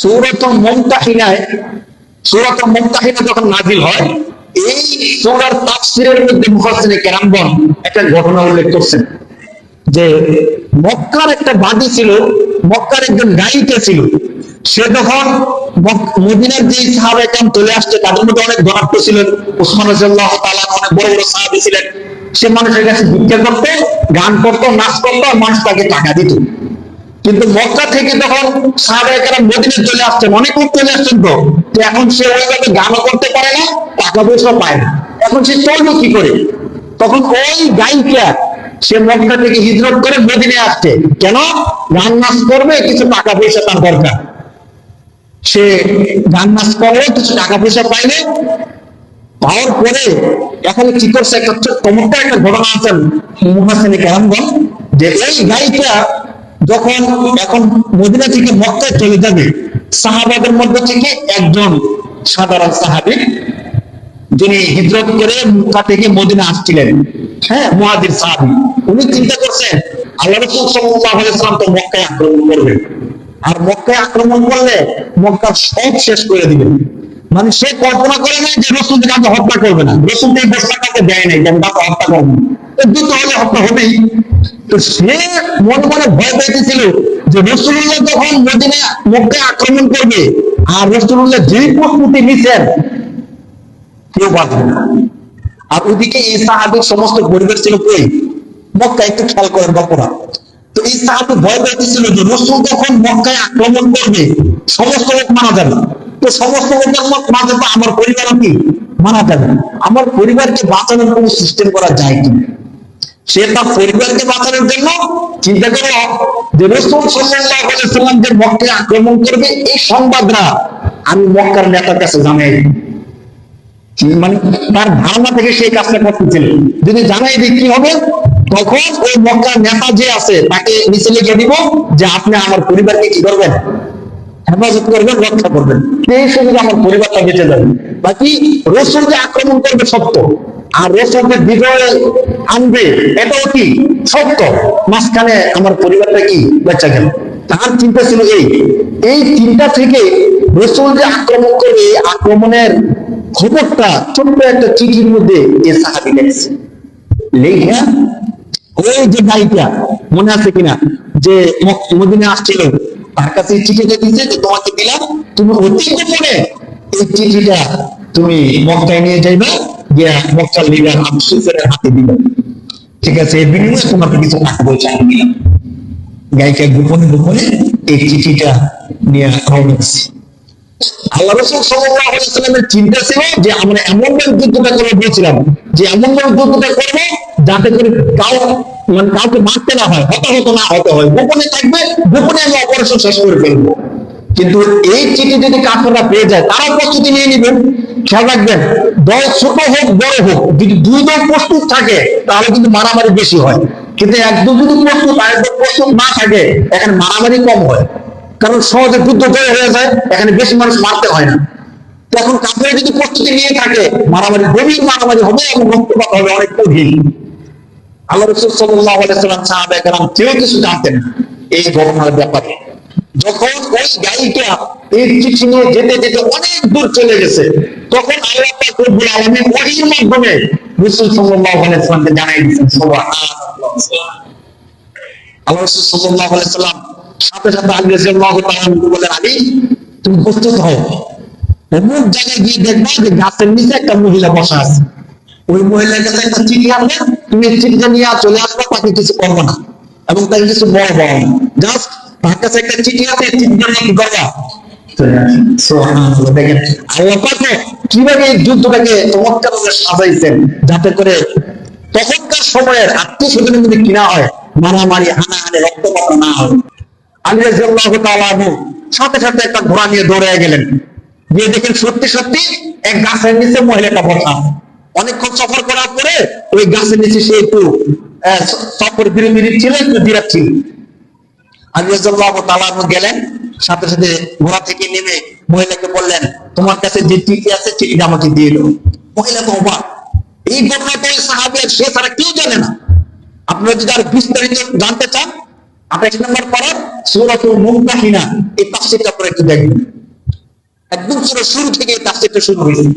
সূরাতুল মুমতাহিনায়, সূরাতুল মুমতাহিনা যখন নাযিল হয়, এই সূরার তাফসীরের মধ্যে মুফাসসিরে কেরামগণ একটা ঘটনা উল্লেখ করছেন যে মক্কার একটা বাদী ছিল, মক্কার একজন গায়িকা ছিল। সে যখন মদিনার যে সাহাবায়ে কেরাম চলে আসছে, তাদের মধ্যে অনেক ধনাঢ্য ছিলেন, উসমান রাদিয়াল্লাহু তাআলা অনেক বড় বড় সাহাবী ছিলেন। সে মানুষের কাছে ভিক্ষা করতে, গান করতো, নাচ করতো, আর মানুষ তাকে টাকা দিত। কিন্তু মক্কা থেকে যখন সাহাবায়ে কেরাম মদিনায় চলে আসছেন, অনেক লোক চলে আসছেন, তো এখন সে ওইভাবে গানও করতে পারে না, টাকা পয়সা পায় না। এখন সে চলবে কি করে? তখন ওই গায়িকা সে মক্কা থেকে হিজরত করে মদিনায় আসছে। কেন? গান নাচ করবে, কিছু টাকা পয়সা তার দরকার। সে গান নাচ করলে কিছু টাকা পয়সা পাইলে, পাওয়ার পরে এখন কি করছে, একটা চমৎকার একটা ঘটনা আছেন মুফাসসিরে কেরামগণ, যে এই গায়িকা যখন এখন মদিনা থেকে মক্কায় চলে যাবে, সাহাবাদের মধ্যে থেকে একজন সাধারণ সাহাবী, যিনি হিজরত করে মক্কা থেকে মদিনা আসছিলেন, হ্যাঁ, মুহাজির সাহাবী, উনি চিন্তা করছেন আল্লাহ রাসূল সাল্লাল্লাহু আলাইহি ওয়াসাল্লাম তো মক্কায় আক্রমণ করবেন, আর মক্কায় আক্রমণ করলে মক্কার সব শেষ করে দিবেন। মানে সে কল্পনা করে নাই যে রাসূলকে কাউকে হত্যা করবে না, রাসূলকে এই বর্ষা কাউকে দেয় নাই যে আমি কাউকে হত্যা করবো, যুদ্ধ হলে হত্যা হবেই। তো সে মনে মনে ভয় পাইতেছিল যে রাসূলুল্লাহ যখন মদিনা মক্কায় আক্রমণ করবে, আর রাসূলুল্লাহ যে প্রস্তুতি নিছেন, কেউ বাঁচবে না। আর ওইদিকে এই সাহাবীর সমস্ত পরিবার ছিল কই? মক্কায়। একটু খেয়াল করেন গল্পটা। তো এই সাহাবী ভয় পাইতেছিল যে রাসূল যখন মক্কায় আক্রমণ করবে, সমস্ত লোক মারা যাবে। তো সমস্ত লোকের মাঝে তো আমার পরিবারও কি মারা যাবে। আমার পরিবারকে বাঁচানোর কোনো সিস্টেম করা যায় কি? সে তার পরিবারকে বাঁচানোর জন্য চিন্তা করল যে রাসূল সাল্লাল্লাহু আলাইহি ওয়াসাল্লাম যে মক্কায় আক্রমণ করবে, এই সংবাদটা আমি মক্কার নেতার কাছে জানাই দিই। মানে তার ধারণা থেকে সেই কাজটা করতেছিল, যদি জানাই দিই কি হবে, তখন ওই মক্কার নেতা যে আছে তাকে নিচে লিখে দিব যে আপনি আমার পরিবারকে কি করবেন, হেফাজত করবেন, রক্ষা করবেন, সেই সুযোগে আমার পরিবারটা বেঁচে যাবে। বাকি রাসূল যে আক্রমণ করবে সত্য, আর রাসূলকে বিজয় আনবে এটাও কি সত্য, মাঝখানে আমার পরিবারটা কি বেঁচে গেল। তার চিন্তা ছিল এই চিন্তা থেকে রাসূল যে আক্রমণ করবে, এই আক্রমণের খবরটা ছোট্ট একটা চিঠির মধ্যে এই সাহাবী লিখছে। লেখা ওই যে গায়িকা, মনে আছে কিনা, যে মদিনা আসছিল, তার কাছে চিঠিটা দিয়েছে যে তোমাকে দিলাম, তুমি অতি গোপনে এই চিঠিটা তুমি মক্কায় নিয়ে যাইবে, গিয়া মক্কার লিডার আবু সুফিয়ানের হাতে দিবে, ঠিক আছে? এর বিনিময়ে তোমাকে কিছু টাকা পয়সা আমি দিলাম। গায়িকা গোপনে গোপনে এই চিঠিটা নিয়ে রওনা দিচ্ছে। আল্লাহ রাসূল সাল্লাল্লাহু আলাইহি ওয়াসাল্লামের চিন্তা ছিল যে আমরা এমন ভাবে যুদ্ধটা করে দিয়েছিলাম, যে এমন ভাবে যুদ্ধটা করবো যাতে করে কাউকে মারতে না হয়, হতাহত না হতে হয়, গোপনে থাকবে, গোপনে আমি অপারেশন শেষ করে ফেলবো। কিন্তু এই চিঠি যদি কাফেররা পেয়ে যায়, তারা প্রস্তুতি নিয়ে নেবেন। খেয়াল রাখবেন, দল ছোট হোক বড় হোক, যদি দুই দল প্রস্তুত থাকে তাহলে কিন্তু মারামারি বেশি হয়। কিন্তু একদম যদি প্রস্তুত আর একদম প্রস্তুত না থাকে, এখানে মারামারি কম হয়, কারণ সহজে যুদ্ধ জয় হয়ে যায়, এখানে বেশি মানুষ মারতে হয় না। তখন কাফেররা যদি প্রস্তুতি নিয়ে থাকে, মারামারি গভীর মারামারি হবে এবং রক্তপাত হবে অনেক গভীর। আল্লাহ রাসূল সাল্লাল্লাহু আলাইহি ওয়াসাল্লাম সাহাবায়ে কেরাম কেউ কিছু জানতেন এই ঘটনার ব্যাপারে। যখন ওই গায়িকা এই চিঠি নিয়ে যেতে যেতে অনেক দূর চলে গেছে, তখন আল্লাহ পাক রব্বুল আলামিন ওহীর মাধ্যমে রাসূল সাল্লাল্লাহু আলাইহি ওয়াসাল্লামকে জানাই দিয়েছেন। সুবহানাল্লাহ। আল্লাহ রাসূল সাল্লাল্লাহু আলাইহি ওয়াসাল্লাম সাথে সাথে আলী রাদিয়াল্লাহু তাআলা বলেন, আলী তুমি প্রস্তুত হও, অমুক জায়গায় গিয়ে দেখবা যে গাছের নিচে একটা মহিলা বসা আছে, ওই মহিলার কাছে একটা চিঠি আনবে, তুমি চিঠিটা নিয়ে চলে আসবে, তাকে কিছু করবো না এবং তাকে কিছু বলবো না, জাস্ট তার কাছে একটা চিঠি আছে, চিঠিটা নিয়ে কি করবা। দেখেন আল্লাহ পাক কিভাবে এই যুদ্ধটাকে চমৎকার ভাবে সাজাইছেন, যাতে করে তখনকার সময়ের আত্মীয় স্বজনের মধ্যে কিনা হয়, মারামারি হানাহানি রক্তপাত না হয়। আলী রাদিয়াল্লাহু তাআলা সাথে সাথে একটা ঘোড়া নিয়ে দৌড়ে গেলেন, গিয়ে দেখেন সত্যি সত্যি এক গাছের নিচে মহিলাটা বসা। অনেকক্ষণ সফর করার পরে ওই গাছের নিচে সে একটু সফর বিরতি ছিল, একটু বিরাট ছিল। আলী রাদিয়াল্লাহু তাআলা গেলেন, সাথে সাথে ঘোড়া থেকে নেমে মহিলাকে বললেন, তোমার কাছে যে চিঠি আছে চিঠিটা আমাকে দিয়ে দাও। মহিলা তো অবাক, এই ঘটনাটা সাহাবী সে ছাড়া কেউ জানে না। আপনারা যদি আর বিস্তারিত জানতে চান, 28 নম্বর পারা সূরাতুল মুমতাহিনা, এই তাফসীরটা পরে একটু দেখবেন। একদম সূরা শুরু থেকে এই তাফসীরটা শুরু হয়েছে।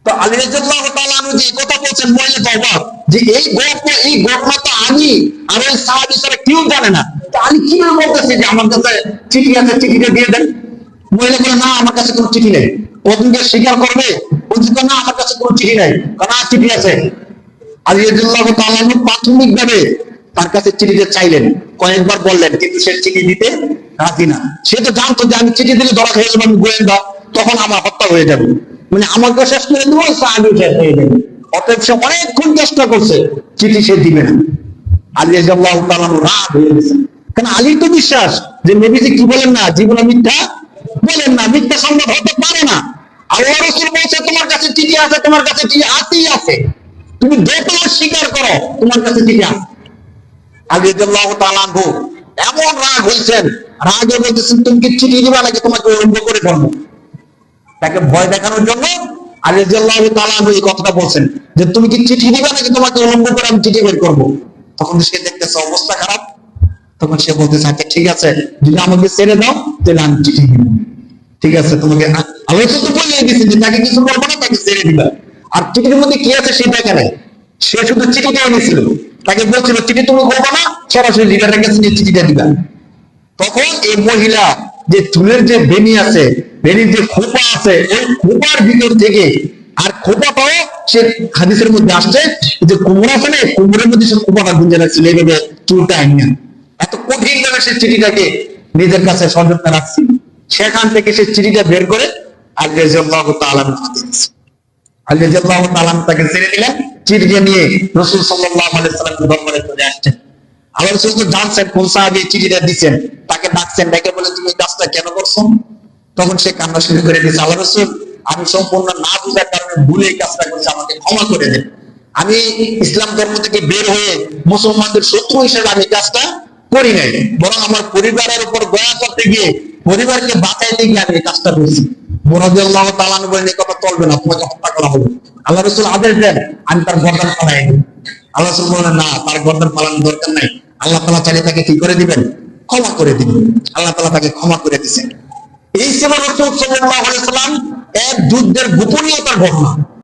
তো আলী রাদিয়াল্লাহু তাআলা আনহু যে কথা বলছেন মহিলা তো অবাক, যে এই ঘটনা তো আলী আর ওই সাহাবী ছাড়া কেউ জানে না। তো আলী কিভাবে বলতেছে যে আমার কাছে চিঠি আছে, চিঠিটা দিয়ে দেন? মহিলা বলে, না আমার কাছে কোনো চিঠি নেই। ওদিনকে স্বীকার করবে, বলছে না আমার কাছে কোনো চিঠি নেই, কারণ আর চিঠি আছে। আলী রাদিয়াল্লাহু তাআলা আনহু প্রাথমিকভাবে তার কাছে চিঠিটা চাইলেন, কয়েকবার বললেন, কিন্তু সে চিঠি দিতে রাজি না। সে তো জানতো যে আমি চিঠি দিলে ধরা খেয়ে যাবো, আমি গোয়েন্দা, তখন আমার হত্যা হয়ে যাবে, মানে আমাকে শেষ করে দেবো, সাহাবীও শেষ হয়ে যাবে। অতএব সে অনেকক্ষণ চেষ্টা করছে, চিঠি সে দিবে না। আলী রাদিয়াল্লাহু তাআলা আনহু রাগ হয়ে গেছে, কারণ আলীর তো বিশ্বাস যে নবীজি কি বলেন না, জীবনে মিথ্যা বলেন না, মিথ্যা সংবাদ হতে পারে না। আল্লাহ রাসূল বলছে তোমার কাছে চিঠি আছে, তোমার কাছে চিঠি আছেই আছে, তুমি দেখো স্বীকার করো তোমার কাছে চিঠি আছে। আলী রাদিয়াল্লাহু তাআলা আনহু এমন রাগ হয়েছেন, রাগে বলতেছেন তুমি কি চিঠি দিবা নাকি তোমাকে উলঙ্গ করে ফেলবো? তাকে ভয় দেখানোর জন্য আলী রাদিয়াল্লাহু তাআলা আনহু এই কথাটা বলছেন, যে তুমি কি চিঠি দিবা নাকি তোমাকে উলঙ্গ করে আমি চিঠি বের করবো? তখন সে দেখতেছে অবস্থা খারাপ, তখন সে বলতেছে আচ্ছা ঠিক আছে, যদি আমাকে ছেড়ে দাও তাহলে আমি চিঠি দিব। ঠিক আছে, তোমাকে আল্লাহ তো বলে দিয়েছে যে তাকে কিছু বলবো না, তাকে ছেড়ে দিবা। আর চিঠির মধ্যে কি আছে সেটা কেন, সে শুধু চিঠিটা এনেছিল, তাকে বলছিল চিঠি তুমি করবো না, সরাসরি লিডারের কাছে নিয়ে চিঠিটা দিবা। তখন এই মহিলা যে চুলের যে বেনি আছে, বেনির যে খোপা আছে, ওই খোপার ভিতর থেকে, আর খোপাটাও সে হাদিসের মধ্যে আসছে যে কোমর আছে না, কোমরের মধ্যে সে খোপাটা গুঞ্জে রাখছিল, এইভাবে চুলটা আইনা এত কঠিন ভাবে সে চিঠিটাকে নিজের কাছে সযত্নে রাখছে। সেখান থেকে সে চিঠিটা বের করে আলী রাদিয়াল্লাহু তাআলা আনহু দিয়েছে। আলী রাদিয়াল্লাহু তাআলা আনহু তাকে ছেড়ে দিলেন, চিঠিটা নিয়ে রাসূল সাল্লাল্লাহু আলাইহি ওয়াসাল্লামের দরবারে চলে আসছেন। আল্লাহ রাসূল তো জানতেন কোন সাহাবী চিঠিটা দিয়েছেন, তাকে ডাকছেন, ডেকে বলে তুমি এই কাজটা কেন করছো? তখন সে কান্না শুরু করে দিয়েছে, আল্লাহ রাসূল আমি সম্পূর্ণ না বুঝার কারণে ভুলে এই কাজটা করছি, আমাকে ক্ষমা করে দেন। আমি ইসলাম ধর্ম থেকে বের হয়ে মুসলমানদের শত্রু হিসেবে আমি কাজটা করি নাই, বরং আমার পরিবারের উপর দয়া করতে গিয়ে, পরিবারকে বাঁচাইতে গিয়ে আমি এই কাজটা করছি। রাদিয়াল্লাহু তাআলা আনহু বলেন এই কথা চলবে না, তোমাকে হত্যা করা হবে। আল্লাহ রাসূল আদেশ দেন আমি তার গর্দান ফালাই দেব। আল্লাহ রাসূল বলেন না, তার গর্দান ফালানোর দরকার নাই, আল্লাহ তাআলা চাইলে তাকে কি করে দিবেন, ক্ষমা করে দিবেন। আল্লাহ তাআলা তাকে ক্ষমা করে দিয়েছেন। এই ছিল রাসূল সাল্লাল্লাহু আলাইহি ওয়াসাল্লাম এক যুদ্ধের গোপনীয়তার ঘটনা।